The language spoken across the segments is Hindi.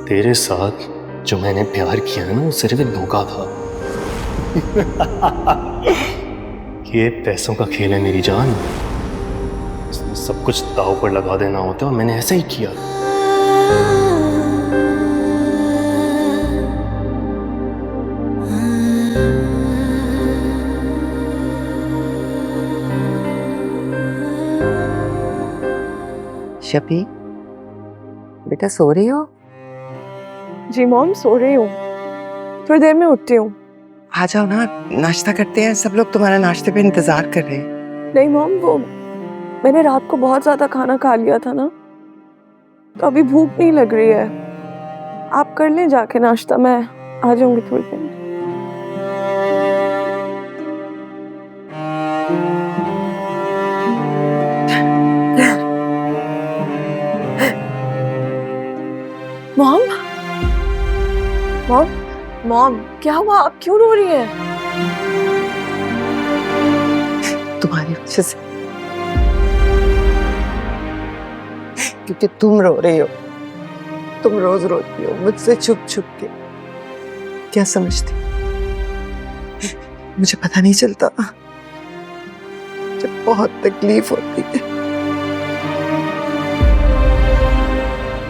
तेरे साथ जो मैंने प्यार किया ना वो सिर्फ एक धोखा था। ये पैसों का खेल है मेरी जान, सब कुछ दांव पर लगा देना होता है और मैंने ऐसा ही किया। शफी, बेटा सो रही हो? जी मॉम, सो रही हूँ, थोड़ी देर में उठती हूँ। आ जाओ ना, नाश्ता करते हैं। सब लोग तुम्हारे नाश्ते पे इंतजार कर रहे हैं। नहीं मॉम, वो मैंने रात को बहुत ज्यादा खाना खा लिया था ना, तो अभी भूख नहीं लग रही है। आप कर लें जाके नाश्ता, मैं आ जाऊंगी थोड़ी देर में। मॉम, मॉम, मॉम, क्या हुआ? आप क्यों रो रही हैं? तुम्हारी वजह से, क्योंकि तुम रो रही हो। तुम रोज रोती हो मुझसे छुप छुप के। क्या समझती? मुझे पता नहीं चलता जब बहुत तकलीफ होती है।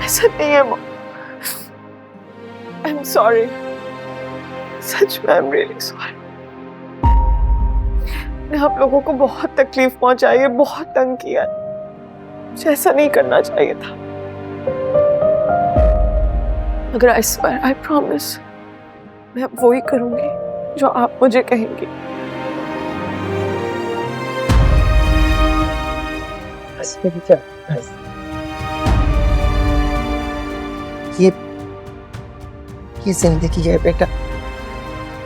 ऐसा नहीं है मॉम, आई एम सॉरी, सच में आई एम रियली सॉरी। मैंने आप लोगों को बहुत तकलीफ पहुंचाई है, बहुत तंग किया है। मुझे ऐसा नहीं करना चाहिए था। मगर आई स्वेयर, आई प्रॉमिस, मैं अब वही करूंगी जो आप मुझे कहेंगी। बस मेरी जान, बस। ये जिंदगी है बेटा,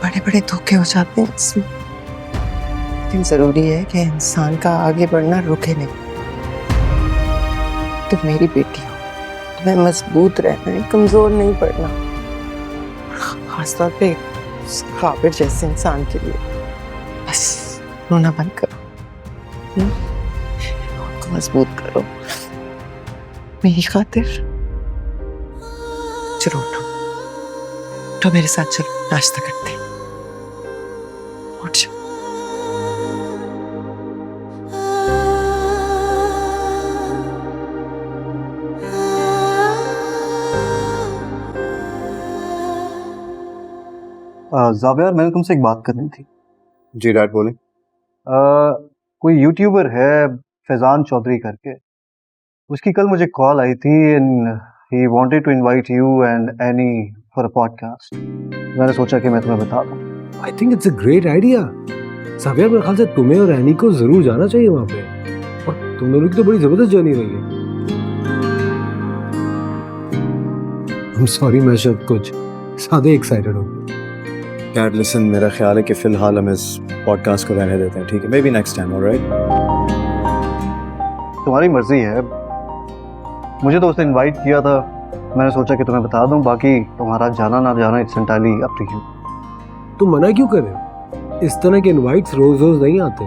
बड़े बड़े धोखे हो जाते हैं इसमें। लेकिन जरूरी है कि इंसान का आगे बढ़ना रुके नहीं। तुम मेरी बेटी हो, तुम्हें मजबूत रहना है, कमजोर नहीं पड़ना। खासतौर पे उस काबिर जैसे इंसान के लिए। बस रोना बंद करो, को मजबूत करो मेरी खातिर। चलो उठो, उठो मेरे साथ, चलो नाश्ता करते हैं। उठ जाओ। जावियर, मैंने तुमसे एक बात करनी थी। जी डैड बोले। कोई यूट्यूबर है फैजान चौधरी करके, उसकी कल मुझे कॉल आई थी and he wanted to invite you and Annie for a podcast. मैंने सोचा कि मैं तुम्हें बता दूं। I think it's a great idea. Javier, मेरे ख्याल से तुम्हें और एनी को जरूर जाना चाहिए वहाँ पे। और तुम दोनों की तो बड़ी जबरदस्त जर्नी रही है। I'm sorry, मैं शायद कुछ ज्यादा एक्साइटेड हूँ। डैड लिसन, मेरा ख्याल है कि फिलहाल हम इस पॉडकास्ट को रहने देते हैं, ठीक है? May be next time, alright? तुम्हारी मर्जी है, मुझे तो उसने इनवाइट किया था, मैंने सोचा कि तुम्हें बता दूं। बाकी तुम्हारा जाना ना जाना it's entirely up to you. तुम मना क्यों कर रहे हो? इस तरह के इनवाइट्स रोज रोज नहीं आते।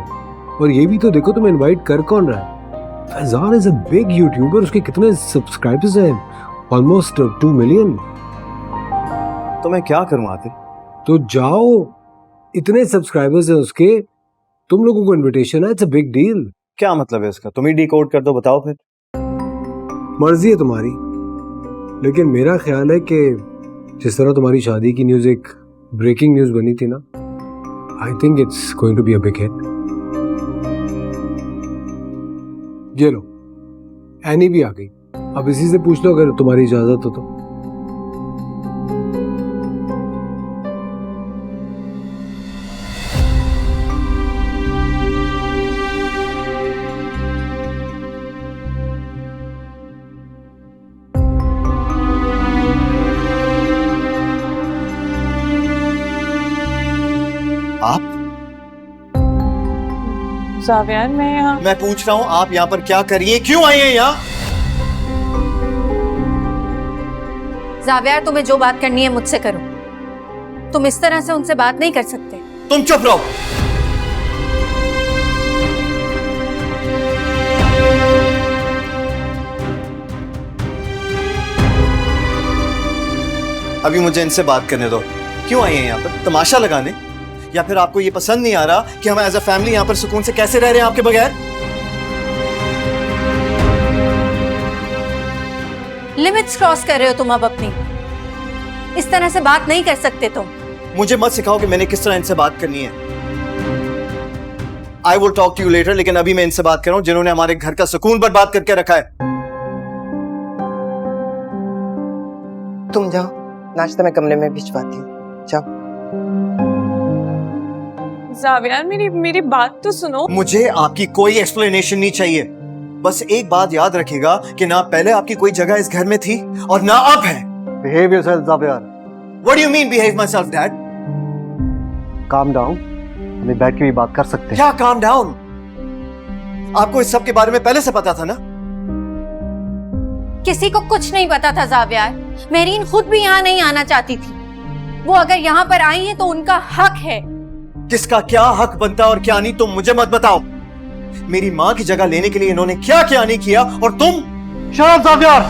और ये भी तो देखो तुम इनवाइट कर कौन रहा है। Faizan is a big YouTuber, उसके कितने सब्सक्राइबर्स हैं? Almost 2 million. तो मैं क्या करूँ आतिफ? तो जाओ, इतने सब्सक्राइबर्स हैं उसके, तुम लोगों को इनविटेशन है, इट्स अ बिग डील। क्या मतलब है इसका? तुम ही डिकोड कर दो, बताओ फिर। मर्जी है तुम्हारी, लेकिन मेरा ख्याल है कि जिस तरह तुम्हारी शादी की न्यूज़ एक ब्रेकिंग न्यूज़ बनी थी ना, I think it's going to be a big hit. ये लो, एनी भी आ गई। अब इसी से पूछ लो अगर तुम्हारी इजाजत हो तो। आप? जावियर, मैं पूछ रहा हूँ आप यहाँ पर क्या करिए, क्यों आई हैं यहाँ? जावियर, तुम्हें जो बात करनी है मुझसे करो। तुम इस तरह से उनसे बात नहीं कर सकते। तुम चुप रहो। अभी मुझे इनसे बात करने दो। क्यों आई हैं यहाँ पर? तमाशा लगाने? या फिर आपको ये पसंद नहीं आ रहा कि हम एज अ फैमिली यहाँ पर सुकून से कैसे रह रहे हैं आपके बगैर? लिमिट्स क्रॉस कर रहे हो तुम अब अपनी। इस तरह से बात नहीं कर सकते तुम। मुझे मत सिखाओ कि मैंने किस तरह इनसे बात करनी है। I will talk to you later, लेकिन अभी मैं इनसे बात कर रहा हूं जिन्होंने हमारे घर का सुकून बर्बाद करके रखा है। तुम जाओ, नाश्ता मैं कमरे में भिजवाती हूँ, जाओ। जावियार मेरी बात तो सुनो। मुझे आपकी कोई एक्सप्लेनेशन नहीं चाहिए। बस एक बात याद रखिएगा कि ना पहले आपकी कोई जगह इस घर में थी और ना अब है। Behave yourself Xavier. What do you mean behave myself, Dad? Calm down, हमें बैठ के भी बात कर सकते हैं। क्या calm down? आपको इस सब के बारे में पहले से पता था ना? किसी को कुछ नहीं पता था जावियार। मेरीन खुद भी यहाँ नहीं आना चाहती थी। वो अगर यहाँ पर आई है तो उनका हक है। किसका क्या हक बनता और क्या नहीं, तुम मुझे मत बताओ। मेरी माँ की जगह लेने के लिए इन्होंने क्या क्या नहीं किया, और तुम? Shut up, ज़ावियार।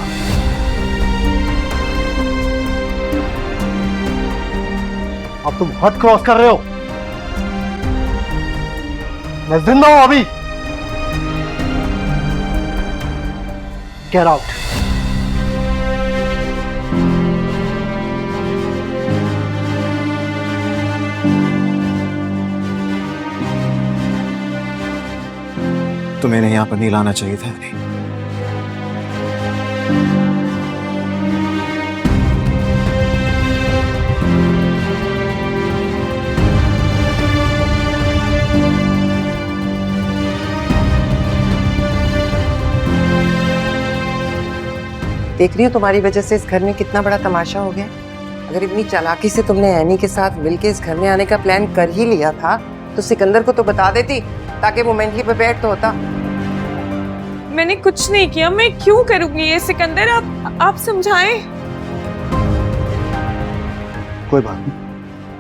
अब तुम हद क्रॉस कर रहे हो। मैं जिंदा हूं अभी। Get out. तुम्हें इन्हें यहाँ पर नहीं लाना चाहिए था। देख रही हो तुम्हारी वजह से इस घर में कितना बड़ा तमाशा हो गया। अगर इतनी चालाकी से तुमने एनी के साथ मिलके इस घर में आने का प्लान कर ही लिया था तो सिकंदर को तो बता देती, ताकि वो मेंटली प्रिपेयर्ड तो होता। मैंने कुछ नहीं किया, मैं क्यों करूंगी ये सिकंदर? आप समझाएं। कोई बात नहीं,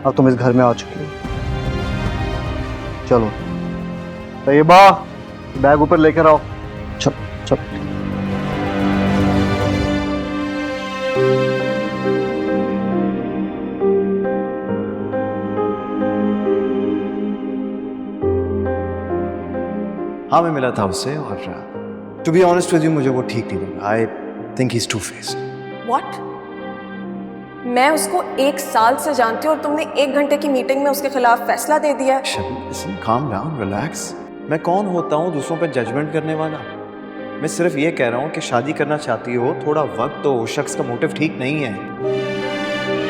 अब तुम इस घर में आ चुकी हो। चलो तैयबा, बैग ऊपर लेकर आओ। चलो चलो। हाँ, मैं मिला था उससे, और to be honest with you, मुझे वो ठीक नहीं लगा। I think he is two faced. What? मैं उसको 1 साल से जानती हूँ और तुमने 1 घंटे की मीटिंग में उसके खिलाफ फैसला दे दिया है। Shabbir, listen, calm down, relax। मैं कौन होता हूँ दूसरों पर जजमेंट करने वाला? मैं सिर्फ ये कह रहा हूँ कि शादी करना चाहती हो, थोड़ा वक्त दो। उस शख्स का मोटिव ठीक नहीं है।